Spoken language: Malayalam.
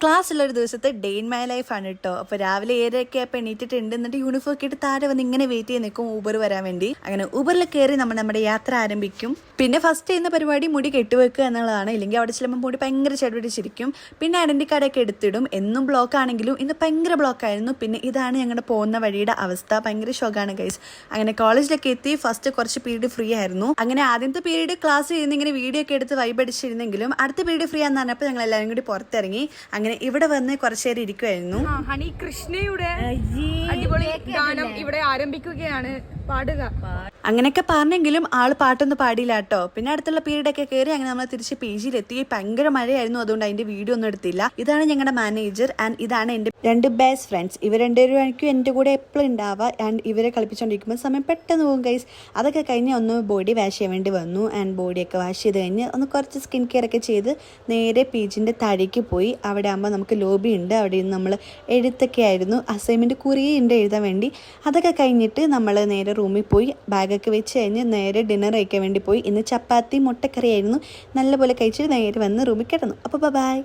ക്ലാസ്സുള്ള ഒരു ദിവസത്തെ ഡേ ഇൻ മൈ ലൈഫ് ആണ് കേട്ടോ. അപ്പോൾ രാവിലെ 7:30 ആയപ്പോൾ എണീറ്റിട്ടുണ്ട്. എന്നിട്ട് യൂണിഫോം ഒക്കെ ഇട്ട് താഴെ വന്ന് ഇങ്ങനെ വെയിറ്റ് ചെയ്ത് നിൽക്കും ഊബർ വരാൻ വേണ്ടി. അങ്ങനെ ഊബറിൽ കയറി നമ്മുടെ യാത്ര ആരംഭിക്കും. പിന്നെ ഫസ്റ്റ് ചെയ്യുന്ന പരിപാടി മുടി കെട്ടുവെക്കുക എന്നുള്ളതാണ്. ഇല്ലെങ്കിൽ അവിടെ ചെല്ലുമ്പോൾ മുടി ഭയങ്കര ചെടിപിടിച്ചിരിക്കും. പിന്നെ ഐഡന്റി കാർഡൊക്കെ എടുത്തിടും. എന്നും ബ്ലോക്ക് ആണെങ്കിലും ഇന്ന് ഭയങ്കര ബ്ലോക്ക് ആയിരുന്നു. പിന്നെ ഇതാണ് ഞങ്ങളുടെ പോകുന്ന വഴിയുടെ അവസ്ഥ. ഭയങ്കര ഷോക്കാണ് ഗൈസ്. അങ്ങനെ കോളേജിലൊക്കെ എത്തി. ഫസ്റ്റ് കുറച്ച് പീരീഡ് ഫ്രീ ആയിരുന്നു. അങ്ങനെ ആദ്യത്തെ പീരീഡ് ക്ലാസ് ചെയ്യുന്ന ഇങ്ങനെ വീഡിയോ ഒക്കെ എടുത്ത് വൈബ് അടിച്ചിരുന്നെങ്കിലും അടുത്ത പീരീഡ് ഫ്രീ ആണെന്ന് പറഞ്ഞപ്പോൾ ഞങ്ങൾ എല്ലാവരും കൂടി പുറത്തിറങ്ങി. അങ്ങനെ ഇവിടെ വന്ന് കുറച്ചേരം ഇരിക്കുമായിരുന്നു. ഹണി കൃഷ്ണയുടെ അടിപൊളി ഗാനം ഇവിടെ ആരംഭിക്കുകയാണ്, പാടുക. അങ്ങനെയൊക്കെ പറഞ്ഞെങ്കിലും ആള് പാട്ടൊന്നും പാടിയില്ല കേട്ടോ. പിന്നെ അടുത്തുള്ള പീരീഡ് ഒക്കെ കയറി അങ്ങനെ നമ്മൾ തിരിച്ച് പേജിലെത്തി. ഭയങ്കര മഴയായിരുന്നു, അതുകൊണ്ട് അതിന്റെ വീഡിയോ ഒന്നും എടുത്തില്ല. ഇതാണ് ഞങ്ങളുടെ മാനേജർ ആൻഡ് ഇതാണ് എന്റെ 2 ബെസ്റ്റ് ഫ്രണ്ട്സ്. ഇവർ 2 പേരും എന്റെ കൂടെ എപ്പോഴും ഉണ്ടാവുക. ആൻഡ് ഇവരെ കളിപ്പിച്ചുകൊണ്ടിരിക്കുമ്പോൾ സമയം പെട്ടെന്ന് പോകും ഗൈസ്. അതൊക്കെ കഴിഞ്ഞ് ഒന്ന് ബോഡി വാഷ് ചെയ്യാൻ വേണ്ടി വന്നു. ആൻഡ് ബോഡിയൊക്കെ വാഷ് ചെയ്ത് കഴിഞ്ഞ് ഒന്ന് കുറച്ച് സ്കിൻ കെയർ ഒക്കെ ചെയ്ത് നേരെ പേജിന്റെ താഴേക്ക് പോയി. അവിടെ ആകുമ്പോൾ നമുക്ക് ലോബി ഉണ്ട്. അവിടെ നിന്ന് നമ്മൾ എഴുത്തൊക്കെ ആയിരുന്നു, അസൈൻമെന്റ് കുറേ ഉണ്ട് എഴുതാൻ വേണ്ടി. അതൊക്കെ കഴിഞ്ഞിട്ട് നമ്മൾ നേരെ റൂമിൽ പോയി ബാഗൊക്കെ വെച്ച് കഴിഞ്ഞ് നേരെ ഡിന്നർ കഴിക്കാൻ വേണ്ടി പോയി. ഇന്ന് ചപ്പാത്തി മുട്ടക്കറി ആയിരുന്നു. നല്ലപോലെ കഴിച്ചിട്ട് നേരെ വന്ന് റൂമിൽ കിടന്നു. അപ്പോൾ ബൈ.